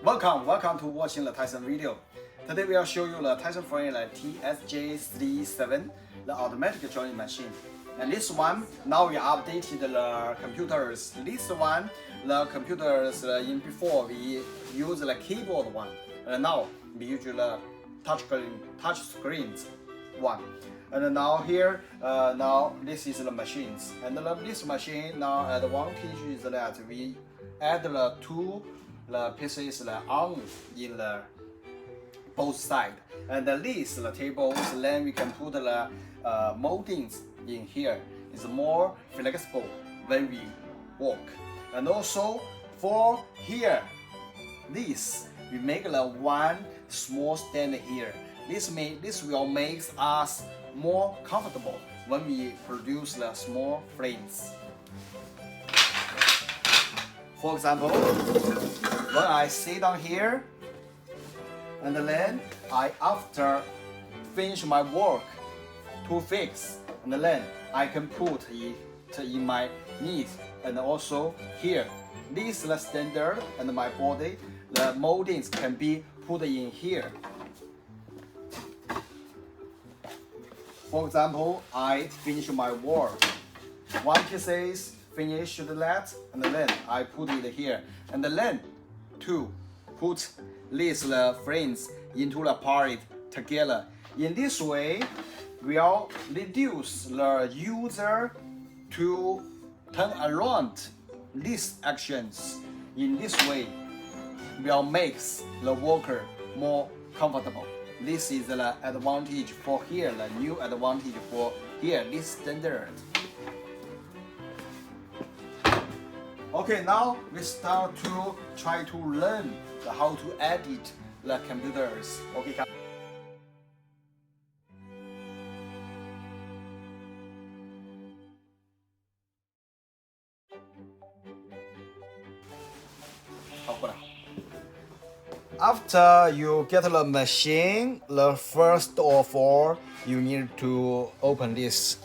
Welcome to watching the Tyson video. Today we will show you the Tyson frame TSJ37, the automatic drawing machine. And this one, now we updated the computers. This one, the computers in before we use the keyboard one. And now we use the touch screens one. And now here, now this is the machines. And this machine now advantage is that we add the two pieces on in the both side. And this the tables, then we can put the moldings in here. It's more flexible when we work. And also for here, this we make the one small stand here. This will make us more comfortable when we produce the small frames. For example, when I sit down here, and then after finish my work to fix, and then I can put it in my knees, and also here. This is the standard, and my body, the moldings can be put in here. For example, I finish my work. One piece is finished that, and then I put it here, and then to put these frames into the part together. In this way, we'll reduce the user to turn around these actions. In this way, will make the worker more comfortable. This is the advantage for here, the new advantage for here, this standard. Okay, now we start to try to learn how to edit the computers. Okay. After you get the machine, the first of all, you need to open this,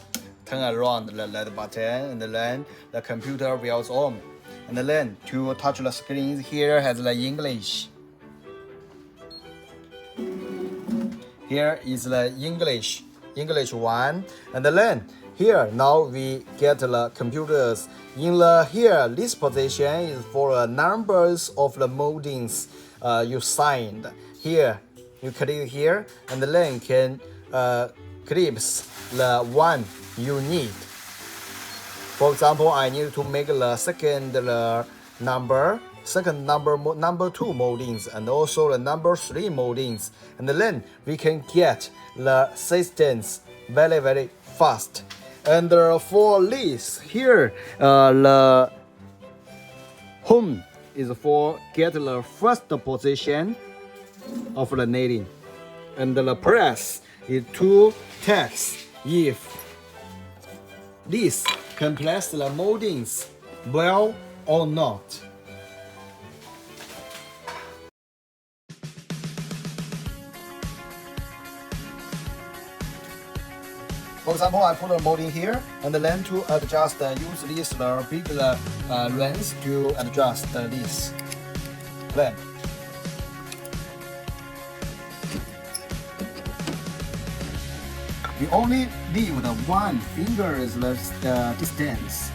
turn around the LED button, and then the computer will on. And then to touch the screen, here has the English. Here is the English one. And then here, now we get the computers. In the here, this position is for the numbers of the moldings you signed. Here, you click here, and then can clips the one you need. For example, I need to make the second number two moldings, and also the number 3 moldings, and then we can get the systems very fast. And for this here, the home is for get the first position of the knitting, and the press is to test if this can place the moldings well or not. For example, I put a molding here, and then to adjust, use this big lens to adjust this plan. We only leave the one finger's distance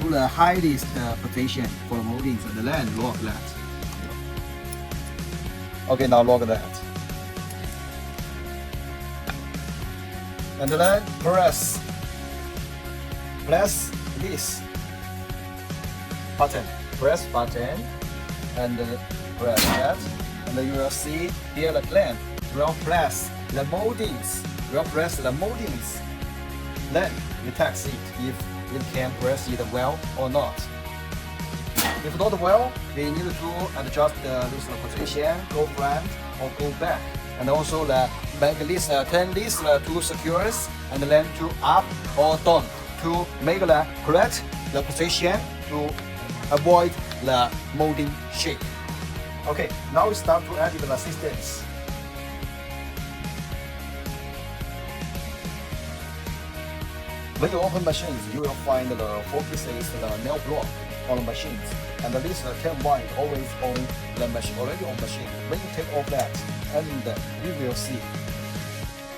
to the highest position for the moldings, and then lock that. Okay, now lock that. And then press this button. Press button and press that, and you will see here the clamp. We'll press the moldings. Then we test it if it can press it well or not. If not well, we need to adjust this position, go front or go back, and also make this turn this to secures, and then to up or down to make the correct the position to avoid the molding shape. Okay, now we start to edit the systems. When you open machines, you will find the 4 pieces the nail block. on the machines. And this cam one is always on the machine, already on machine. When you take off that, and you will see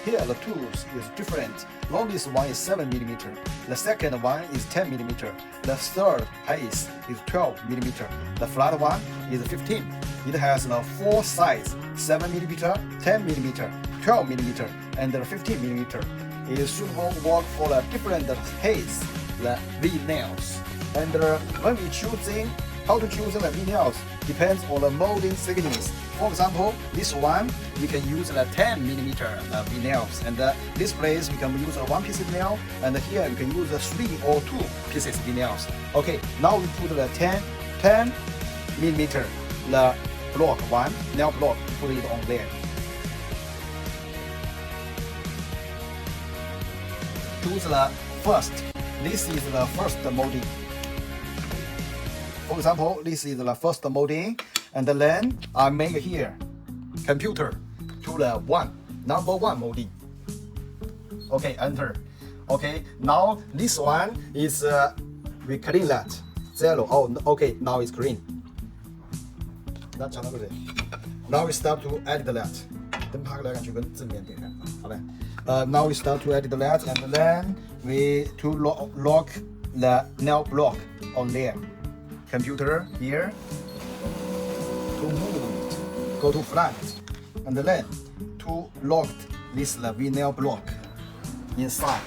here the tools is different. Longest one is 7 mm. The second one is 10 mm. The third piece is 12 mm. The flat one is 15. It has the four sides: 7 mm, 10 mm, 12 mm, and 15 mm. It is suitable work for the different heights, the V nails. And when we choosing how to choose the V nails depends on the molding thickness. For example, this one we can use the 10 mm V nails, and this place we can use a one piece nail, and here we can use the 3 or 2 pieces V nails. Okay, now we put the 10 mm the block one nail block, put it on there. Choose the first. This is the first molding. For example, this is the first molding, and then I make here computer to the number one molding. Okay, enter. Okay, now this one is we clean that 0. Oh, okay, now it's clean. Now we start to edit that. 灯趴过来感觉跟正面对看，好嘞。Now we start to edit that, and then we to lock the nail block on there. Computer here to move it, go to front, and then to lock this V nail block inside.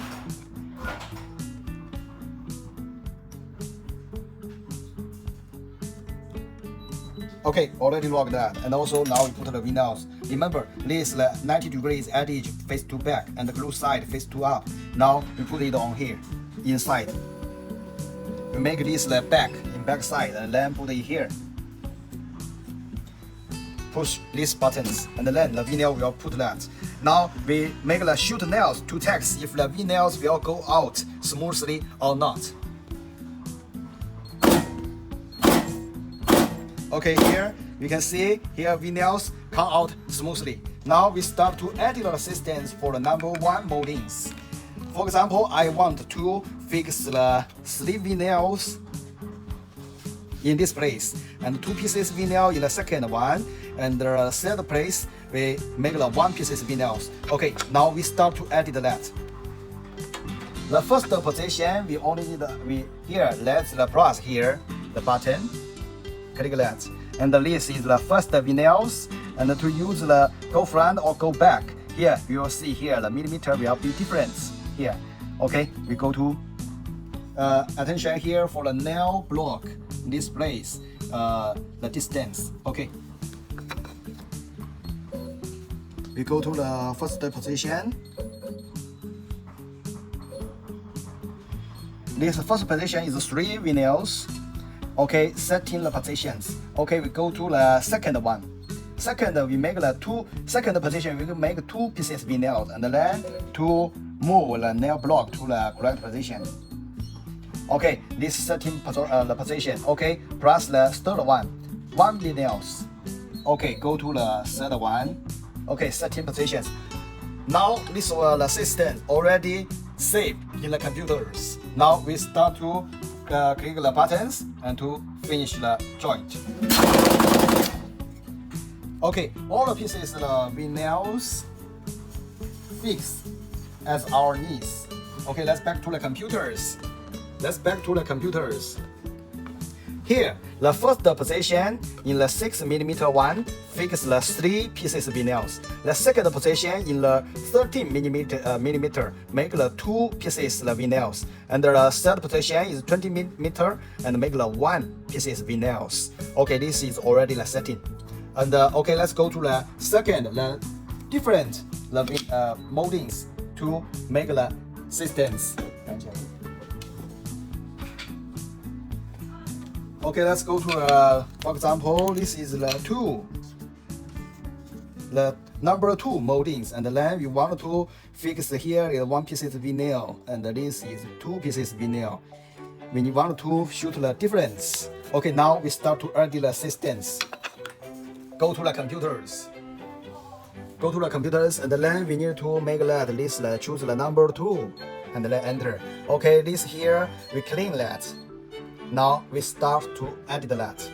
Okay, already locked that, and also now we put the V nails. Remember, this 90 degrees edge face to back and the glue side face to up. Now we put it on here, inside. We make this back in back side, and then put it here. Push these buttons, and then the V nail will put that. Now we make the shoot nails to test if the V nails will go out smoothly or not. Okay, here you can see here V nails come out smoothly. Now we start to edit the resistance for the number one moldings. For example, I want to fix the 3 V nails in this place, and 2 pieces V nail in the second one, and the third place we make the 1 pieces V nails. Okay, now we start to edit that. The first position we only need let's the press here the button. Click that, and this is the first V nails, and to use the go front or go back, here you will see here the millimeter will be different here. Okay, we go to attention here for the nail block this place, the distance. Okay, we go to the first position. This first position is 3 V nails. Okay, setting the positions. Okay, we go to the second one. Second, we make the second position, we will make 2 pieces V nails, and then to move the nail block to the correct position. Okay, this setting the position. Okay, press the third one, 1 V nails. Okay, go to the third one. Okay, setting positions. Now this the system already saved in the computers. Now we start to click the buttons and to finish the joint. Okay, all the pieces the V nails fixed as our needs. Okay, let's back to the computers. Here, the first position in the 6 mm one fix the 3 pieces V nails. The second position in the 13 millimeter make the 2 pieces the V nails. And the third position is 20 mm and make the 1 pieces V nails. Okay, this is already the setting. And okay, let's go to the second, the different moldings to make the systems. Okay, let's go to for example, this is the number 2 moldings, and then we want to fix here is 1 piece V nail, and this is 2 pieces V nail. We want to shoot the difference. Okay, now we start to edit the systems. Go to the computers. And then we need to make that list. Choose the number 2, and then enter. Okay, this here we clean that. Now we start to edit that.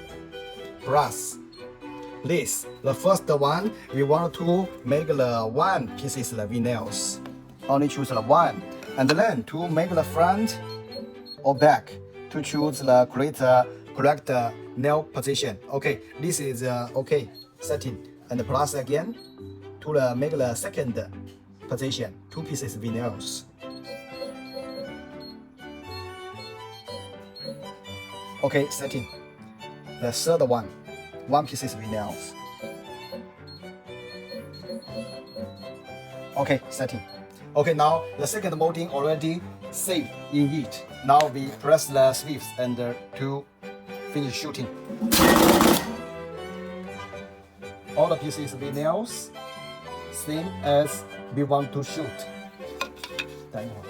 Press this. The first one, we want to make the one pieces the V-nails. Only choose the one. And then to make the front or back, to choose the correct nail position. Okay, this is okay setting. And press again to make the second position, 2 pieces V-nails. Okay, setting. The third one, 1 pieces V-nails. Okay, setting. Okay, now the second molding already saved in it. Now we press the switch and to finish shooting. All the pieces V-nails, same as we want to shoot. 等一会儿。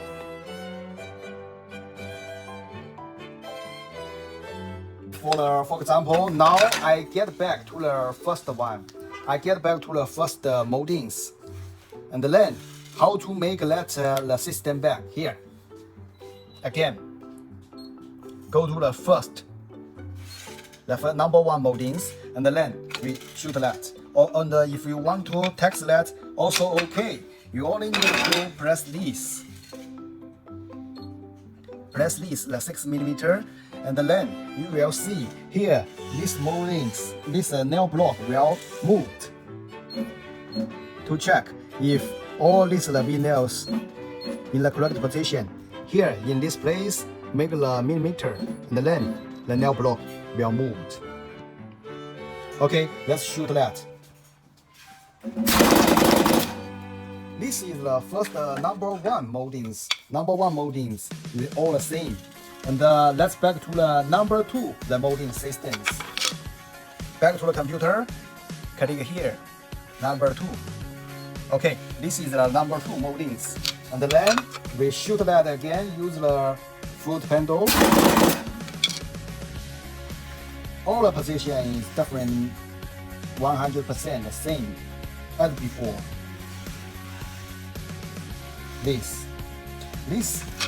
For example, now I get back to the first one. I get back to the first moldings. And then, how to make that the system back here. Again, go to the first number 1 moldings, and then we shoot that. And if you want to text that, also okay. You only need to press this. Press this, the 6mm. And then you will see here, these moldings, this nail block will move. To check if all these V-nails in the correct position. Here, in this place, make the millimeter, and then the nail block will move. Okay, let's shoot that. This is the first number 1 moldings. Number 1 moldings is all the same. And let's back to the number 2, the molding systems. Back to the computer, click here, number 2. Okay, this is the number 2 moldings. And then we shoot that again, use the foot handle. All the position is different, 100% the same as before. This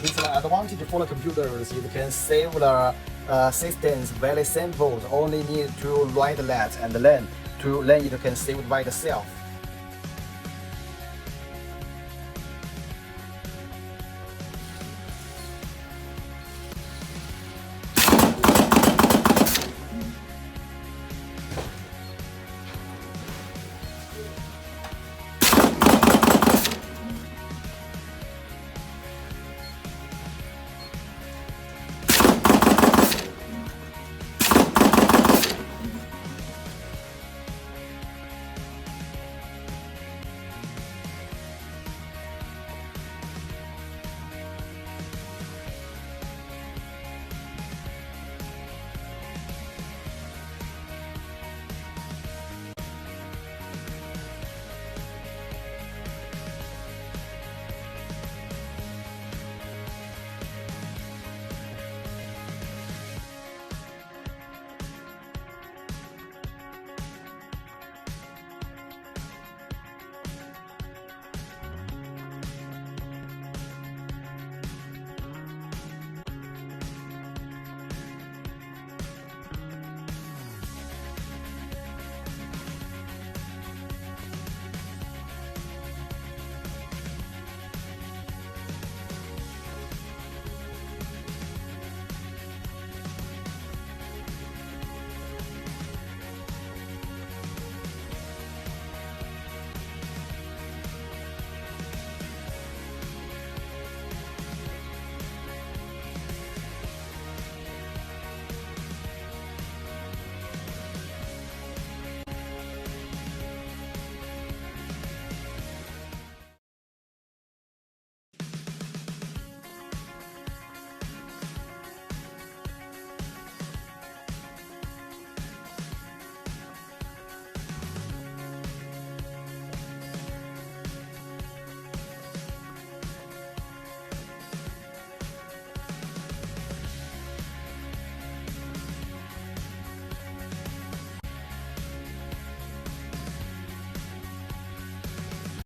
is the advantage for the computers. You can save the systems very simple. Only need to write that, and then you can save it by itself.